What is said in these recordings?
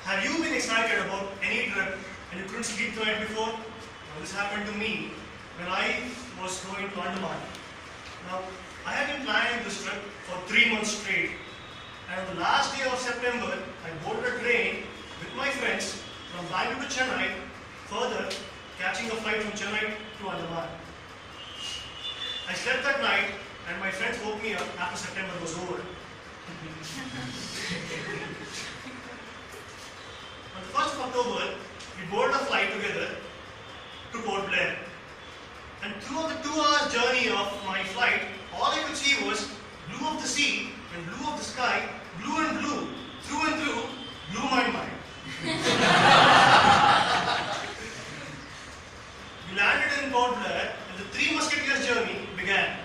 Have you been excited about any trip and you couldn't sleep the night before? Now, this happened to me when I was going to Andaman. Now, I had been planning this trip for 3 months straight, and on the last day of September, I boarded a train with my friends from Bangalore to Chennai, further catching a flight from Chennai to Andaman. I slept that night, and my friends woke me up after September was over. On the 1st of October, we boarded a flight together to Port Blair. And throughout the 2 hours journey of my flight, all I could see was blue of the sea and blue of the sky, blue and blue, through and through, blew my mind. We landed in Port Blair and the Three Musketeers journey began.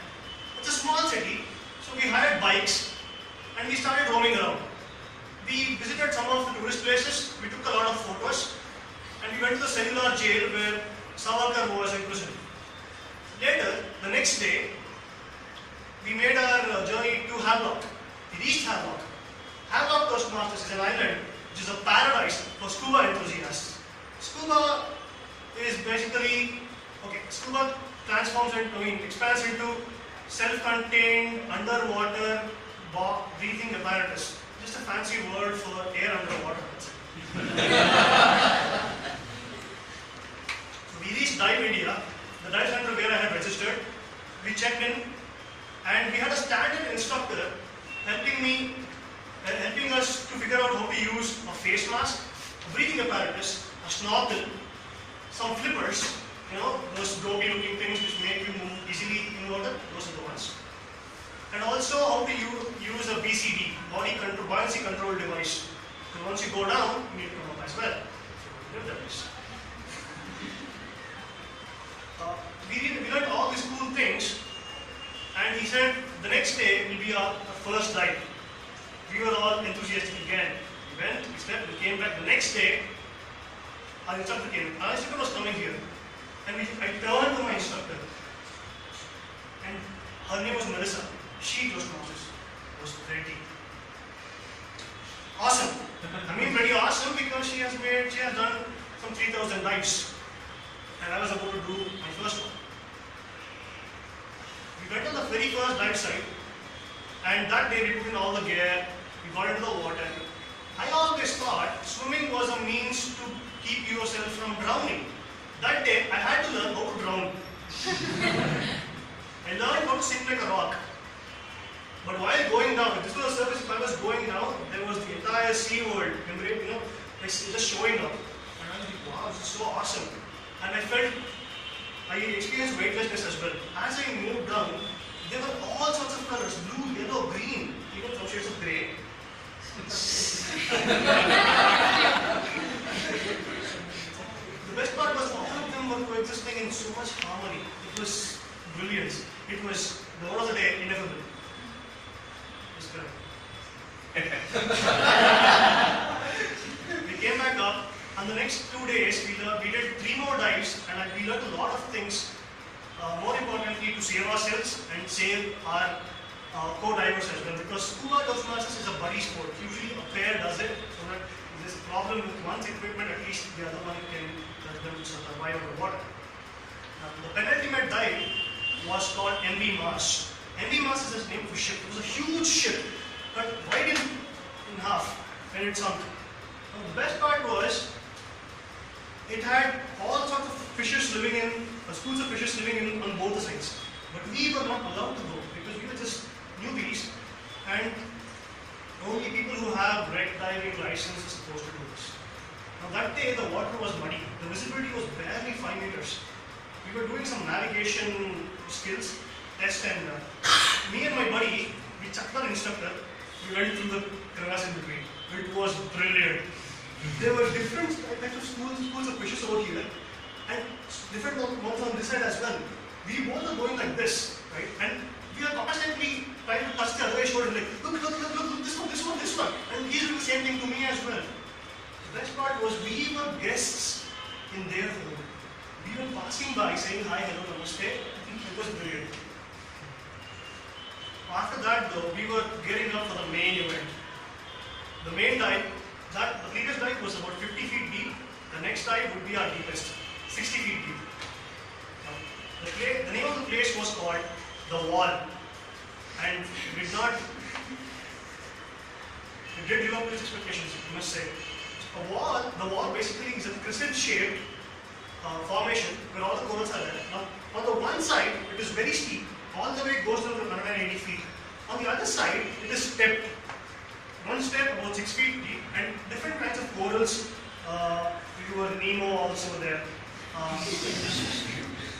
It's a small city, so we hired bikes and we started roaming around. We visited some of the tourist places, we took a lot of photos, and we went to the cellular jail where Savarkar was imprisoned. Later, the next day, we made our journey to Havelock. We reached Havelock. Havelock Toastmasters is an island which is a paradise for scuba enthusiasts. Scuba is basically, scuba expands into self-contained underwater breathing apparatus. Just a fancy word for air underwater. So we reached Dive India, the dive center where I had registered. We checked in, and we had a standard instructor helping us to figure out how to use a face mask, a breathing apparatus, a snorkel, some flippers, those dopey looking things which make you move easily in water, those are the ones. And also how to use a BCD, buoyancy control device. So once you go down, you need to come up as well. We learned all these cool things, and he said the next day will be our first dive. We were all enthusiastic again. We went, we slept, we came back the next day. Our instructor came. Our instructor was coming here, and I turned to my instructor, and her name was Melissa. She was pretty awesome. I mean, pretty awesome because she has done some 3,000 dives, and I was about to do my first one. We went on the very first dive site, and that day we put in all the gear. We got into the water. I always thought swimming was a means to keep yourself from drowning. That day I had to learn how to drown. I learned how to sink like a rock. But while going down, if this was a surface, if I was going down, there was the entire sea world, it's just showing up. And I was like, wow, this is so awesome. And I experienced weightlessness as well. As I moved down, there were all sorts of colors, blue, yellow, green, even some shades of grey. The best part was all of them were coexisting in so much harmony. It was brilliant. It was, the word of the day, ineffable. We came back up, and the next 2 days we did 3 more dives, and we learned a lot of things. More importantly, to save ourselves and save our co-divers as well, because scuba Toastmasters is a buddy sport. Usually a pair does it, so that if there's a problem with one's equipment, at least the other one can help them to survive underwater. The penultimate dive was called MV Mars. MV Mars is the name of a ship. It was a huge ship, cut right in half when it sunk. Now, the best part was it had all sorts of fishes living in, schools of fishes living in on both the sides. But we were not allowed to go because we were just newbies, and only people who have red diving license are supposed to do this. Now that day the water was muddy. The visibility was barely 5 meters. We were doing some navigation skills test, and me and my buddy, we chucked our instructor. We went through the crevasse in between. It was brilliant. There were different types of schools of fishes over here, and different ones on this side as well. We both are going like this, right? And we are constantly trying to touch the other guy's shoulder, like, look, this one. And he's doing the same thing to me as well. The best part was we were guests in their home. We were passing by saying hi, hello, namaste. It was brilliant. After that though, we were gearing up for the main event. The main dive the previous dive was about 50 feet deep. The next dive would be our deepest, 60 feet deep. Now, the name of the place was called The Wall, and it did live up to its expectations, I must say. The wall basically is a crescent-shaped formation where all the corals are there. Now, on the one side, it is very steep, all the way it goes down to 180 feet. On the other side, it is stepped. One step about 6 feet deep, and different kinds of corals. You were Nemo also there.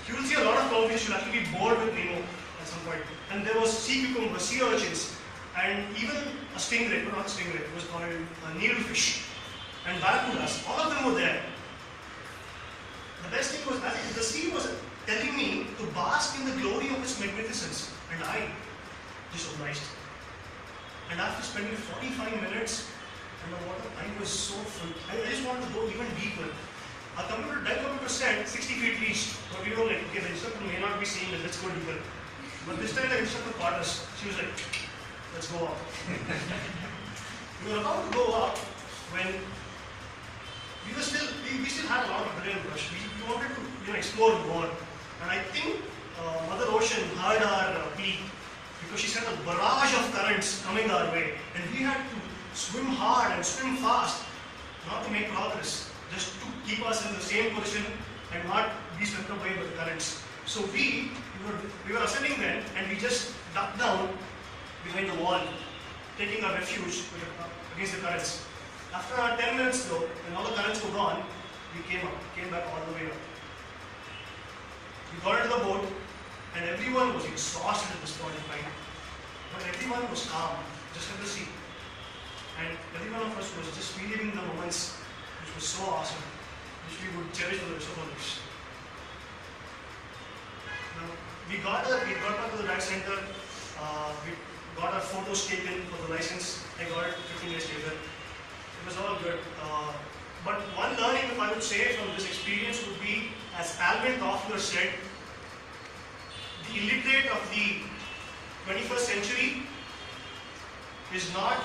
You will see a lot of clownfish will actually be bored with Nemo at some point. And there was sea cucumbers, sea urchins, and even a stingray, not a stingray, it was called a needlefish, and barracudas. All of them were there. The best thing was that the sea was telling me to bask in the glory of its magnificence, and I just obliged. And after spending 45 minutes underwater, I was so full. I just wanted to go even deeper. Our dive computer said 60 feet reached, but we were like, okay, the instructor may not be seeing it, let's go deeper. But this time the instructor caught us. She was like, let's go up. We were about to go up when we still had a lot of adrenaline rush. We wanted to explore more. And I think Mother Ocean heard our plea, because she sent a barrage of currents coming our way, and we had to swim hard and swim fast, not to make progress, just to keep us in the same position and not be swept away by the currents. So we were ascending then, and we just ducked down behind the wall, taking our refuge against the currents. After our 10 minutes though, when all the currents were gone, we came back all the way up. We got into the boat, and everyone was exhausted at this point in time. But everyone was calm, just like the sea. And every one of us was just reliving the moments which was so awesome, which we would cherish for the rest of our lives. Now, we got back to the dive center, we got our photos taken for the license. I got it 15 days later. It was all good. But one learning, if I would say, from this experience would be, as Alvin Toffler said, the illiterate of the 21st century is not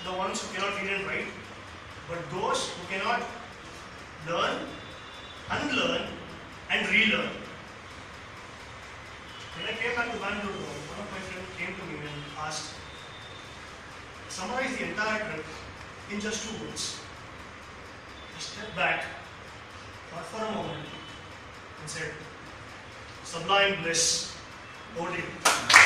the ones who cannot read and write, but those who cannot learn, unlearn, and relearn. When I came back to Bangalore, one of my friends came to me and asked, summarize the entire trip in just 2 words. I stepped back, thought for a moment, and said, sublime bliss. Over to you.